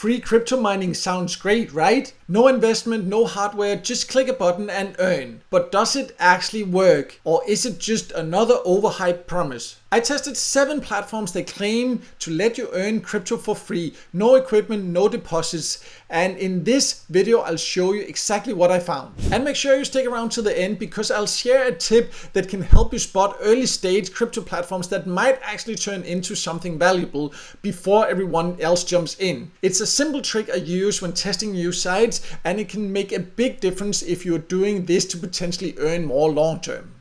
Free crypto mining sounds great, right? No investment, no hardware, just click a button and earn. But does it actually work? Or is it just another overhyped promise? I tested 7 platforms that claim to let you earn crypto for free. No equipment, no deposits. And in this video, I'll show you exactly what I found. And make sure you stick around to the end because I'll share a tip that can help you spot early stage crypto platforms that might actually turn into something valuable before everyone else jumps in. It's a simple trick I use when testing new sites, and it can make a big difference if you're doing this to potentially earn more long term.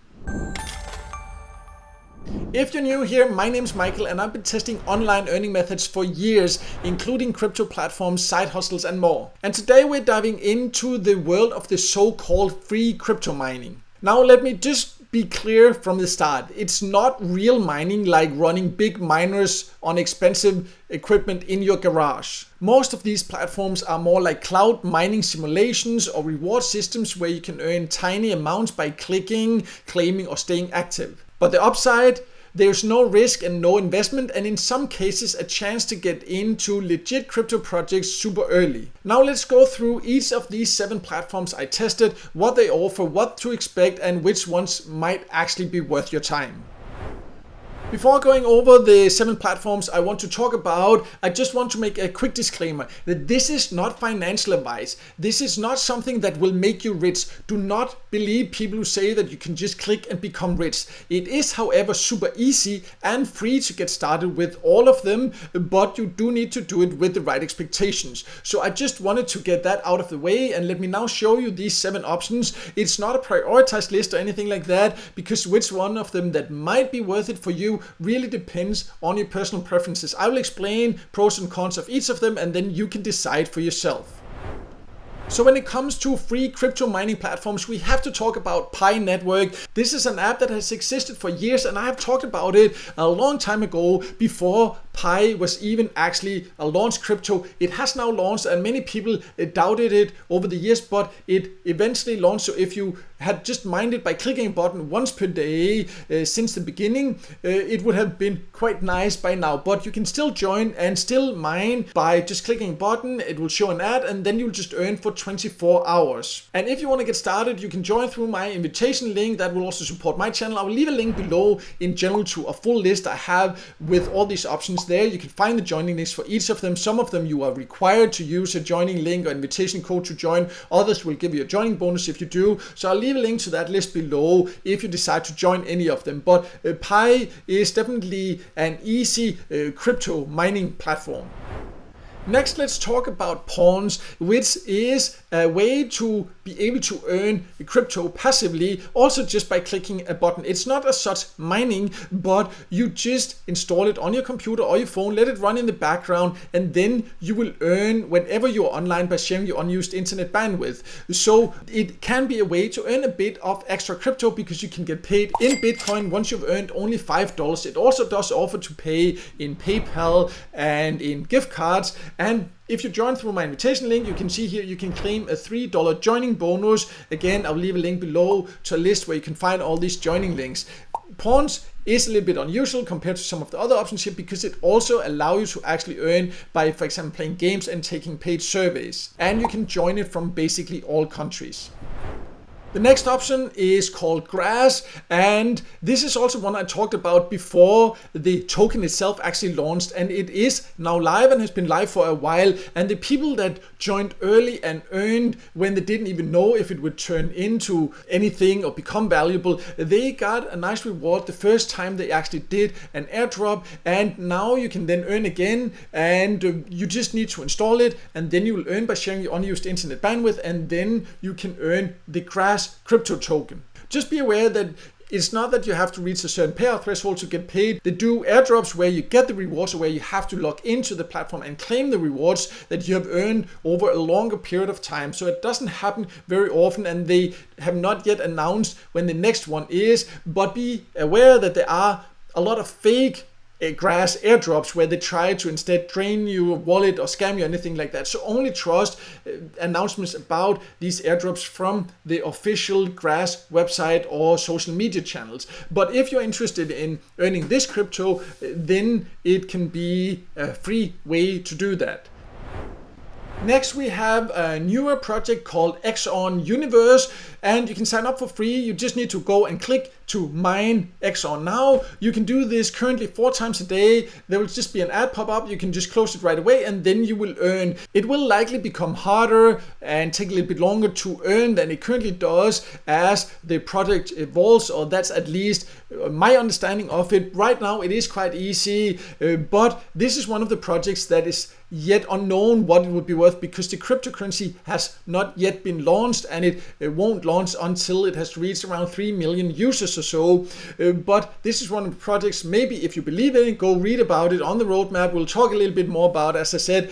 If you're new here, my name's Michael and I've been testing online earning methods for years, including crypto platforms, side hustles and more. And today we're diving into the world of the so-called free crypto mining. Now let me just be clear from the start. It's not real mining like running big miners on expensive equipment in your garage. Most of these platforms are more like cloud mining simulations or reward systems where you can earn tiny amounts by clicking, claiming or staying active. But the upside, there's no risk and no investment, and in some cases a chance to get into legit crypto projects super early. Now let's go through each of these 7 platforms I tested, what they offer, what to expect, and which ones might actually be worth your time. Before going over the 7 platforms I just want to make a quick disclaimer that this is not financial advice. This is not something that will make you rich. Do not believe people who say that you can just click and become rich. It is, however, super easy and free to get started with all of them, but you do need to do it with the right expectations. So I just wanted to get that out of the way, and let me now show you these 7 options. It's not a prioritized list or anything like that, because which one of them that might be worth it for you really depends on your personal preferences. I will explain pros and cons of each of them, and then you can decide for yourself. So when it comes to free crypto mining platforms, we have to talk about Pi Network. This is an app that has existed for years, and I have talked about it a long time ago before Pi was even actually a launched crypto. It has now launched, and many people doubted it over the years, but it eventually launched. So if you had just mined it by clicking a button once per day since the beginning, it would have been quite nice by now. But you can still join and still mine by just clicking a button. It will show an ad, and then you'll just earn for 24 hours. And if you want to get started, you can join through my invitation link that will also support my channel. I will leave a link below in general to a full list I have with all these options there. You can find the joining links for each of them. Some of them you are required to use a joining link or invitation code to join. Others will give you a joining bonus if you do. So I'll leave a link to that list below if you decide to join any of them. But Pi is definitely an easy crypto mining platform. Next, let's talk about Pawns, which is a way to be able to earn crypto passively, also just by clicking a button. It's not as such mining, but you just install it on your computer or your phone, let it run in the background, and then you will earn whenever you're online by sharing your unused internet bandwidth. So it can be a way to earn a bit of extra crypto because you can get paid in Bitcoin once you've earned only $5. It also does offer to pay in PayPal and in gift cards. And if you join through my invitation link, you can see here you can claim a $3 joining bonus. Again, I'll leave a link below to a list where you can find all these joining links. Pawns is a little bit unusual compared to some of the other options here because it also allows you to actually earn by, for example, playing games and taking paid surveys. And you can join it from basically all countries. The next option is called Grass, and this is also one I talked about before the token itself actually launched, and it is now live and has been live for a while. And the people that joined early and earned when they didn't even know if it would turn into anything or become valuable, they got a nice reward the first time they actually did an airdrop, and now you can then earn again, and you just need to install it, and then you will earn by sharing your unused internet bandwidth, and then you can earn the Grass crypto token. Just be aware that it's not that you have to reach a certain payout threshold to get paid. They do airdrops where you get the rewards or where you have to log into the platform and claim the rewards that you have earned over a longer period of time. So it doesn't happen very often, and they have not yet announced when the next one is, but be aware that there are a lot of fake Grass airdrops where they try to instead drain your wallet or scam you or anything like that. So only trust announcements about these airdrops from the official Grass website or social media channels. But if you're interested in earning this crypto, then it can be a free way to do that. Next, we have a newer project called Exxon Universe, and you can sign up for free. You just need to go and click to mine Exxon now. You can do this currently 4 times a day. There will just be an ad pop up. You can just close it right away, and then you will earn. It will likely become harder and take a little bit longer to earn than it currently does as the project evolves, or that's at least my understanding of it. Right now, it is quite easy, but this is one of the projects that is yet unknown what it would be worth, because the cryptocurrency has not yet been launched, and it won't launch until it has reached around 3 million users or so. But this is one of the projects, maybe if you believe in it, go read about it on the roadmap. We'll talk a little bit more about, as I said,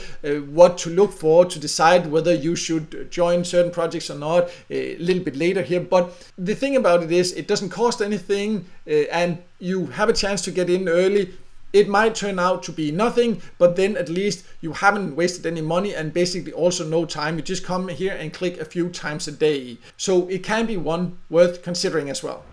what to look for to decide whether you should join certain projects or not a little bit later here. But the thing about it is, it doesn't cost anything, and you have a chance to get in early. It might turn out to be nothing, but then at least you haven't wasted any money and basically also no time. You just come here and click a few times a day. So it can be one worth considering as well.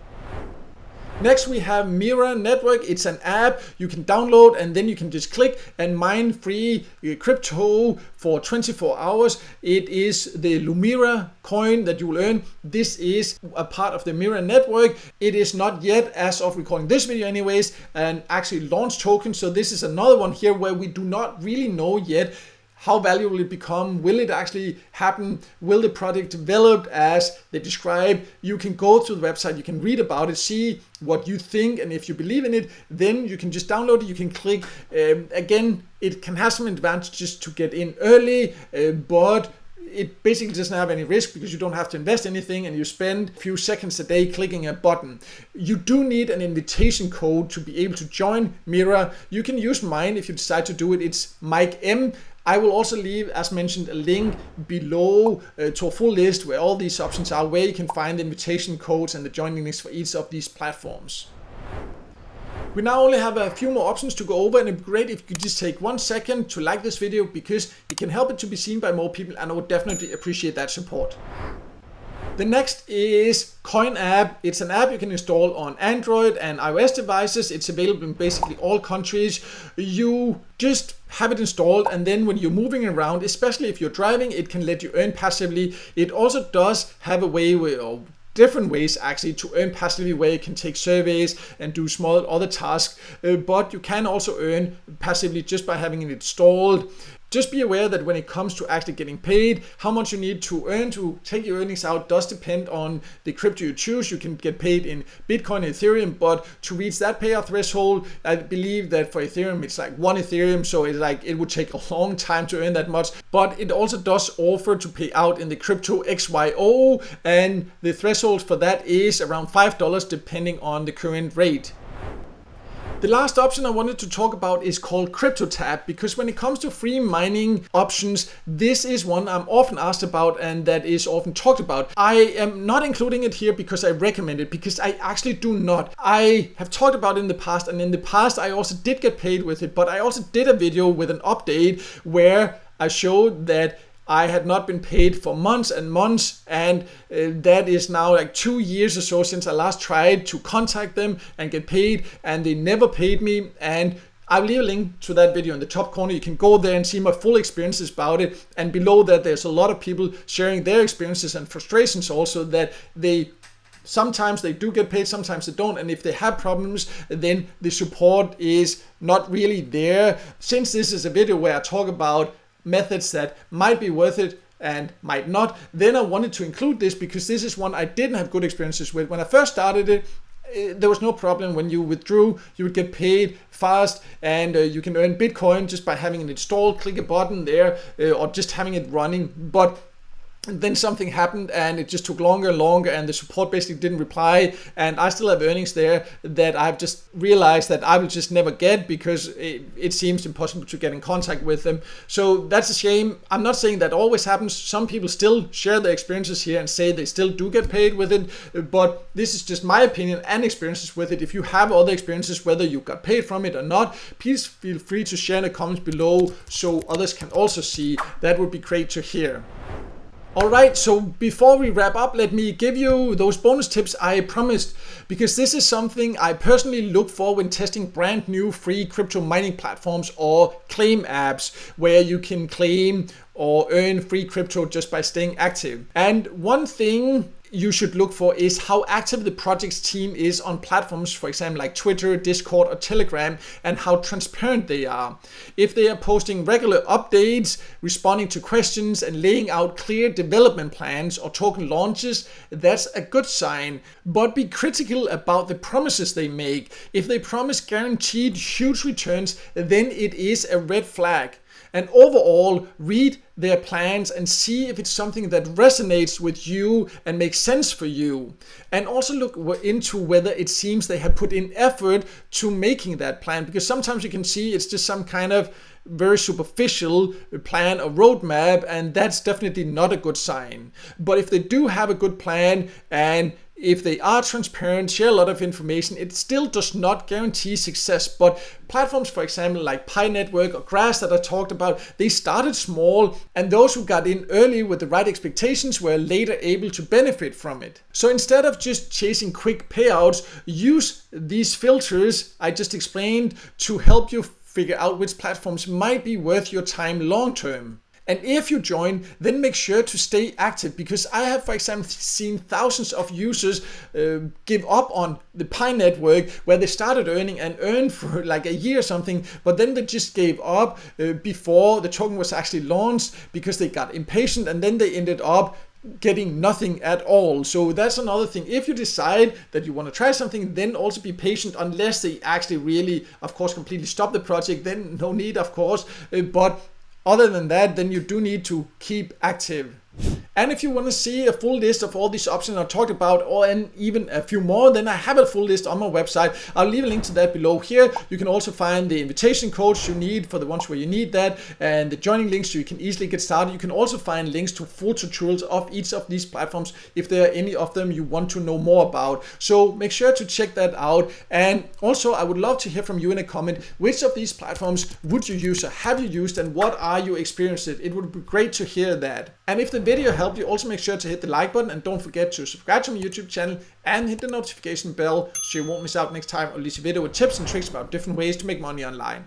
Next, we have Mira Network. It's an app you can download, and then you can just click and mine free crypto for 24 hours. It is the Lumira coin that you will earn. This is a part of the Mira Network. It is not yet, as of recording this video anyways, an actually launched token. So this is another one here where we do not really know yet how valuable will it become? Will it actually happen? Will the product develop as they describe? You can go to the website, you can read about it, see what you think, and if you believe in it, then you can just download it, you can click. Again, it can have some advantages to get in early, but it basically doesn't have any risk because you don't have to invest anything and you spend a few seconds a day clicking a button. You do need an invitation code to be able to join Mira. You can use mine if you decide to do it. It's Mike M. I will also leave, as mentioned, a link below to a full list where all these options are, where you can find the invitation codes and the joining links for each of these platforms. We now only have a few more options to go over, and it'd be great if you could just take 1 second to like this video, because it can help it to be seen by more people, and I would definitely appreciate that support. The next is Coin App. It's an app you can install on Android and iOS devices. It's available in basically all countries. You just have it installed, and then when you're moving around, especially if you're driving, it can let you earn passively. It also does have a way where, different ways actually to earn passively, where you can take surveys and do small other tasks, but you can also earn passively just by having it installed. Just be aware that when it comes to actually getting paid, how much you need to earn to take your earnings out does depend on the crypto you choose. You can get paid in Bitcoin and Ethereum, but to reach that payout threshold, I believe that for Ethereum, it's like 1 Ethereum. So it's like it would take a long time to earn that much, but it also does offer to pay out in the crypto XYO, and the threshold for that is around $5 depending on the current rate. The last option I wanted to talk about is called CryptoTab, because when it comes to free mining options, this is one I'm often asked about and that is often talked about. I am not including it here because I recommend it, because I actually do not. I have talked about it in the past, and in the past I also did get paid with it, but I also did a video with an update where I showed that I had not been paid for months and months, and that is now like 2 years or so since I last tried to contact them and get paid, and they never paid me. And I'll leave a link to that video in the top corner. You can go there and see my full experiences about it, and below that there's a lot of people sharing their experiences and frustrations also, that sometimes they do get paid, sometimes they don't, and if they have problems, then the support is not really there. Since this is a video where I talk about methods that might be worth it and might not, then I wanted to include this because this is one I didn't have good experiences with. When I first started it, there was no problem. When you withdrew, you would get paid fast, and you can earn Bitcoin just by having it installed, click a button there, or just having it running. But then something happened and it just took longer and longer, and the support basically didn't reply, and I still have earnings there that I've just realized that I will just never get, because it seems impossible to get in contact with them. So that's a shame. I'm not saying that always happens. Some people still share their experiences here and say they still do get paid with it, but this is just my opinion and experiences with it. If you have other experiences, whether you got paid from it or not, please feel free to share in the comments below so others can also see. That would be great to hear. Alright, so before we wrap up, let me give you those bonus tips I promised, because this is something I personally look for when testing brand new free crypto mining platforms or claim apps where you can claim or earn free crypto just by staying active. And one thing you should look for is how active the project's team is on platforms, for example, like Twitter, Discord, or Telegram, and how transparent they are. If they are posting regular updates, responding to questions, and laying out clear development plans or token launches, that's a good sign. But be critical about the promises they make. If they promise guaranteed huge returns, then it is a red flag. And overall, read their plans and see if it's something that resonates with you and makes sense for you. And also look into whether it seems they have put in effort to making that plan, because sometimes you can see it's just some kind of very superficial plan or roadmap, and that's definitely not a good sign. But if they do have a good plan and if they are transparent, share a lot of information, it still does not guarantee success. But platforms, for example, like Pi Network or Grass that I talked about, they started small, and those who got in early with the right expectations were later able to benefit from it. So instead of just chasing quick payouts, use these filters I just explained to help you figure out which platforms might be worth your time long term. And if you join, then make sure to stay active, because I have, for example, seen thousands of users give up on the Pi Network, where they started earning and earned for like a year or something, but then they just gave up before the token was actually launched because they got impatient, and then they ended up getting nothing at all. So that's another thing. If you decide that you want to try something, then also be patient, unless they actually really, of course, completely stop the project, then no need, of course. But other than that, then you do need to keep active. And if you want to see a full list of all these options I talked about, and even a few more, then I have a full list on my website. I'll leave a link to that below here. You can also find the invitation codes you need for the ones where you need that, and the joining links so you can easily get started. You can also find links to full tutorials of each of these platforms if there are any of them you want to know more about. So make sure to check that out. And also, I would love to hear from you in a comment. Which of these platforms would you use or have you used, and what are your experiences? It would be great to hear that. And if the video helped you, also make sure to hit the like button, and don't forget to subscribe to my YouTube channel and hit the notification bell so you won't miss out next time I release a video with tips and tricks about different ways to make money online.